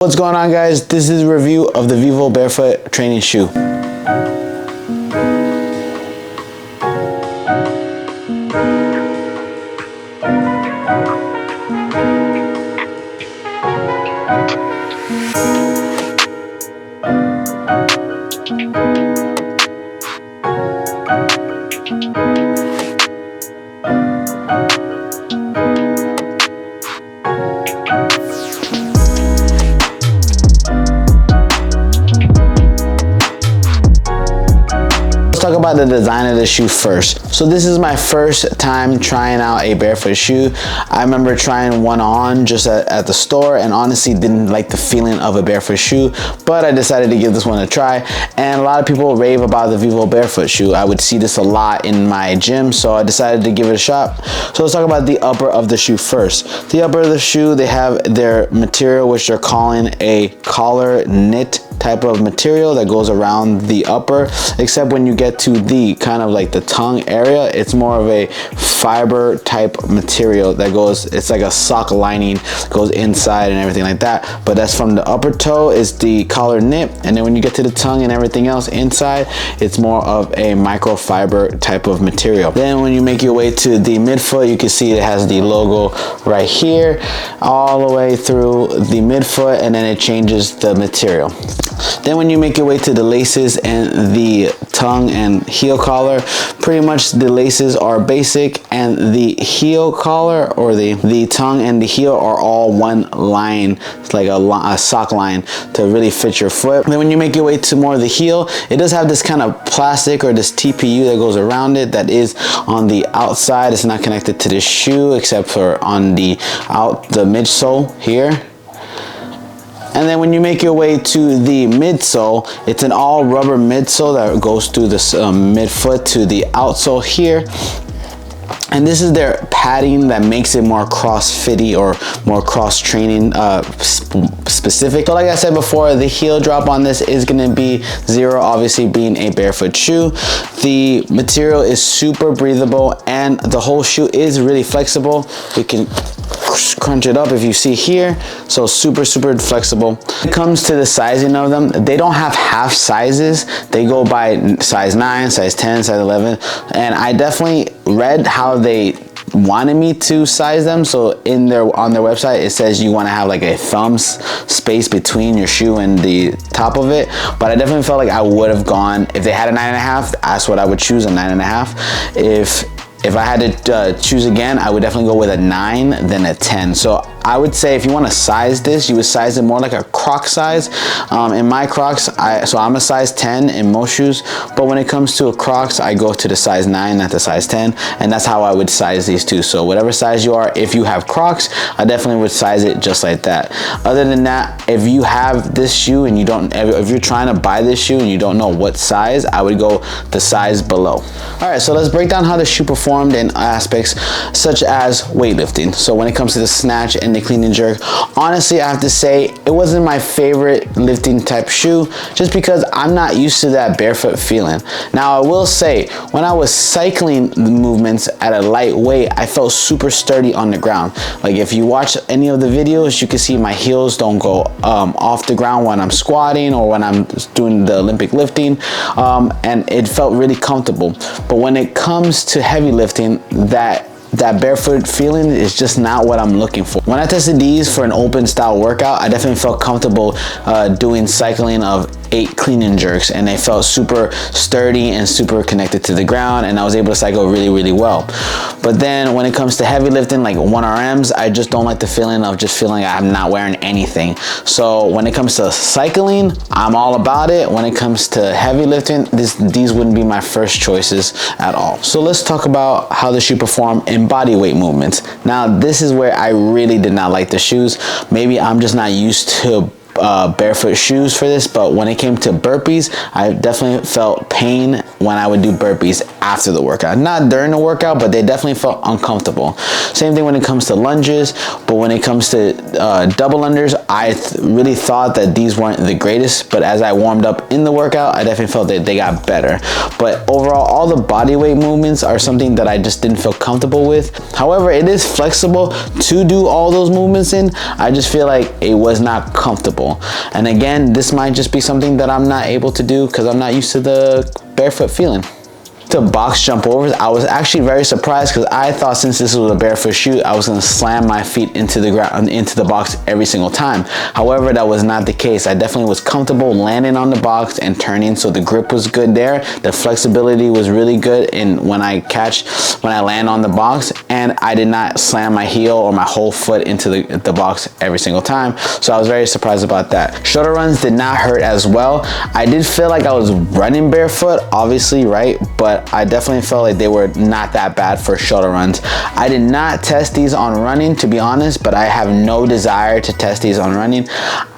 What's going on, guys? This is a review of the VivoBareFoot training shoe. Talk about the design of the shoe first. So this is my first time trying out a barefoot shoe. I remember trying one on just at the store and honestly didn't like the feeling of a barefoot shoe, but I decided to give this one a try. And a lot of people rave about the VivoBareFoot shoe. I would see this a lot in my gym, so I decided to give it a shot. So let's talk about the upper of the shoe first. The upper of the shoe, they have their material, which they're calling a collar knit type of material that goes around the upper, except when you get to the kind of like the tongue area, it's more of a fiber type material that goes, it's like a sock lining, goes inside and everything like that. But that's from the upper toe is the collar knit, and then when you get to the tongue and everything else inside, it's more of a microfiber type of material. Then when you make your way to the midfoot, you can see it has the logo right here all the way through the midfoot, and then it changes the material. Then when you make your way to the laces and the tongue and heel collar, pretty much the laces are basic, and the heel collar or the tongue and the heel are all one line. It's like a sock line to really fit your foot. Then when you make your way to more of the heel, it does have this kind of plastic or this TPU that goes around it that is on the outside. It's not connected to the shoe except for on the midsole here. And then when you make your way to the midsole, it's an all rubber midsole that goes through the midfoot to the outsole here. And this is their padding that makes it more cross-fitty or more cross-training specific. So like I said before, the heel drop on this is going to be 0, obviously being a barefoot shoe. The material is super breathable and the whole shoe is really flexible. You can crunch it up if you see here, so super flexible. When it comes to the sizing of them, they don't have half sizes. They go by size 9, size 10, size 11, and I definitely read how they wanted me to size them. So on their website it says you want to have like a thumb space between your shoe and the top of it, but I definitely felt like I would have gone, if they had a 9.5, that's what I would choose, a 9.5. If I had to choose again, I would definitely go with a 9 than a 10. So I would say if you want to size this, you would size it more like a Croc size. In my Crocs, so I'm a size 10 in most shoes, but when it comes to a Crocs, I go to the size 9, not the size 10, and that's how I would size these two. So whatever size you are, if you have Crocs, I definitely would size it just like that. Other than that, if you have this shoe and if you're trying to buy this shoe and you don't know what size, I would go the size below. All right, so let's break down how the shoe performs in aspects such as weightlifting. So when it comes to the snatch and the clean and jerk, honestly I have to say it wasn't my favorite lifting type shoe, just because I'm not used to that barefoot feeling. Now I will say, when I was cycling the movements at a light weight, I felt super sturdy on the ground. Like if you watch any of the videos, you can see my heels don't go off the ground when I'm squatting or when I'm doing the Olympic lifting, and it felt really comfortable. But when it comes to heavy lifting, that barefoot feeling is just not what I'm looking for. When I tested these for an open style workout, I definitely felt comfortable doing cycling of 8 clean and jerks, and they felt super sturdy and super connected to the ground, and I was able to cycle really well. But then when it comes to heavy lifting like 1RMs, I just don't like the feeling of just feeling like I'm not wearing anything. So when it comes to cycling, I'm all about it. When it comes to heavy lifting, these wouldn't be my first choices at all. So let's talk about how the shoe performed in body weight movements. Now this is where I really did not like the shoes. Maybe I'm just not used to barefoot shoes for this, but when it came to burpees, I definitely felt pain when I would do burpees after the workout. Not during the workout, but they definitely felt uncomfortable. Same thing when it comes to lunges, but when it comes to double unders, I really thought that these weren't the greatest, but as I warmed up in the workout, I definitely felt that they got better. But overall, all the body weight movements are something that I just didn't feel comfortable with. However, it is flexible to do all those movements in. I just feel like it was not comfortable. comfortable. And again, this might just be something that I'm not able to do because I'm not used to the barefoot feeling. To box jump overs, I was actually very surprised because I thought since this was a barefoot shoe, I was going to slam my feet into the ground, into the box every single time. However, that was not the case. I definitely was comfortable landing on the box and turning, so the grip was good there. The flexibility was really good in when I land on the box, and I did not slam my heel or my whole foot into the box every single time. So I was very surprised about that. Shoulder runs did not hurt as well. I did feel like I was running barefoot, obviously, right? But I definitely felt like they were not that bad for shoulder runs. I did not test these on running, to be honest, but I have no desire to test these on running.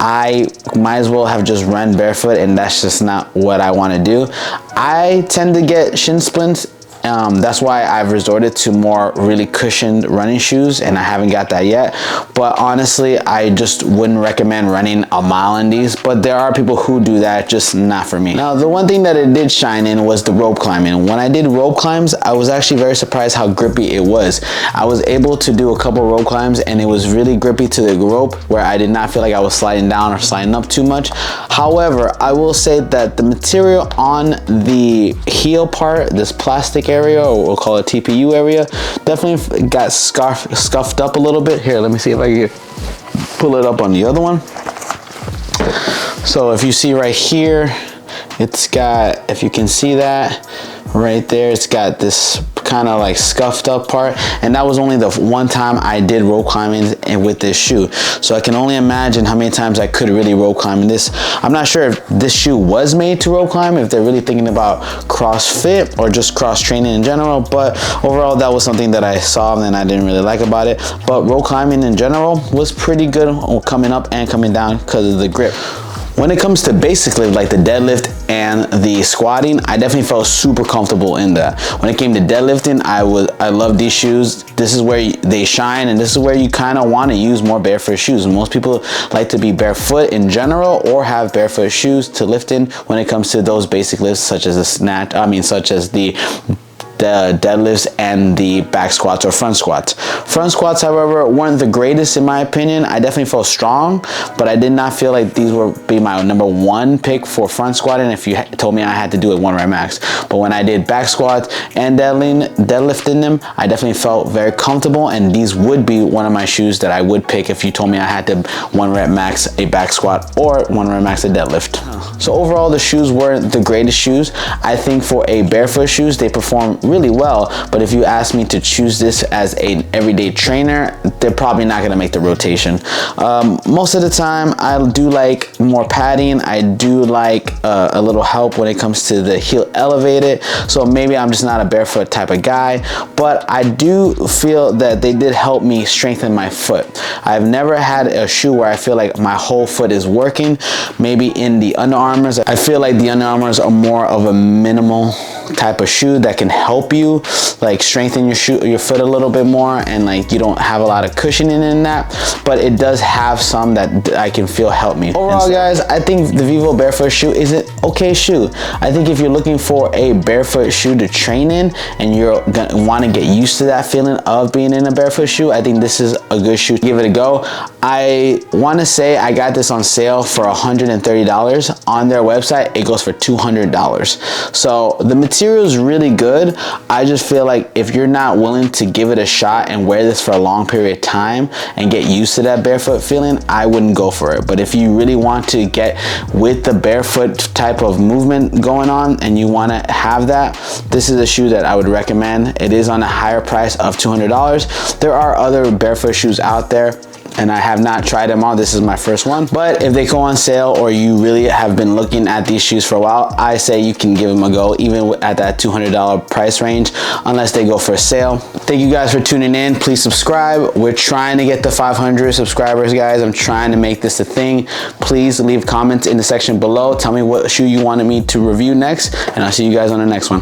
I might as well have just run barefoot, and that's just not what I want to do. I tend to get shin splints. That's why I've resorted to more really cushioned running shoes, and I haven't got that yet. But honestly, I just wouldn't recommend running a mile in these, but there are people who do that, just not for me. Now, the one thing that it did shine in was the rope climbing. When I did rope climbs, I was actually very surprised how grippy it was. I was able to do a couple rope climbs, and it was really grippy to the rope where I did not feel like I was sliding down or sliding up too much. However, I will say that the material on the heel part, this plastic area, or we'll call it TPU area, definitely got scuffed up a little bit. Here, let me see if I can pull it up on the other one. So if you see right here, it's got, if you can see that right there, it's got this kind of like scuffed up part, and that was only the one time I did rope climbing and with this shoe. So I can only imagine how many times I could really rope climb in this. I'm not sure if this shoe was made to rope climb, if they're really thinking about CrossFit or just cross training in general, but overall that was something that I saw and I didn't really like about it. But rope climbing in general was pretty good coming up and coming down because of the grip. When it comes to basically like the deadlift and the squatting, I definitely felt super comfortable in that. When it came to deadlifting, I love these shoes. This is where they shine, and this is where you kind of want to use more barefoot shoes. Most people like to be barefoot in general or have barefoot shoes to lift in when it comes to those basic lifts, such as such as the deadlifts and the back squats or front squats. Front squats, however, weren't the greatest in my opinion. I definitely felt strong, but I did not feel like these would be my number one pick for front squatting if you told me I had to do it 1 rep max. But when I did back squats and deadlifting them, I definitely felt very comfortable, and these would be one of my shoes that I would pick if you told me I had to 1 rep max a back squat or 1 rep max a deadlift. So overall, the shoes weren't the greatest shoes. I think for a barefoot shoes, they perform really well, but if you ask me to choose this as an everyday trainer, they're probably not going to make the rotation. Most of the time, I do like more padding. I do like a little help when it comes to the heel elevated, so maybe I'm just not a barefoot type of guy, but I do feel that they did help me strengthen my foot. I've never had a shoe where I feel like my whole foot is working. Maybe in the Under Armours, I feel like the Under Armours are more of a minimal type of shoe that can help you like strengthen your foot a little bit more, and like you don't have a lot of cushioning in that, but it does have some that I can feel help me. Overall, guys, I think the VivoBareFoot shoe is an okay shoe. I think if you're looking for a barefoot shoe to train in and you're gonna want to get used to that feeling of being in a barefoot shoe, I think this is a good shoe. Give it a go. I want to say I got this on sale for $130. On their website, it goes for $200. So the material is really good. I just feel like if you're not willing to give it a shot and wear this for a long period of time and get used to that barefoot feeling, I wouldn't go for it. But if you really want to get with the barefoot type of movement going on and you want to have that, this is a shoe that I would recommend. It is on a higher price of $200. There are other barefoot shoes out there, and I have not tried them all. This is my first one, but if they go on sale or you really have been looking at these shoes for a while, I say you can give them a go even at that $200 price range, unless they go for a sale. Thank you guys for tuning in. Please subscribe. We're trying to get to 500 subscribers, guys. I'm trying to make this a thing. Please leave comments in the section below. Tell me what shoe you wanted me to review next, and I'll see you guys on the next one.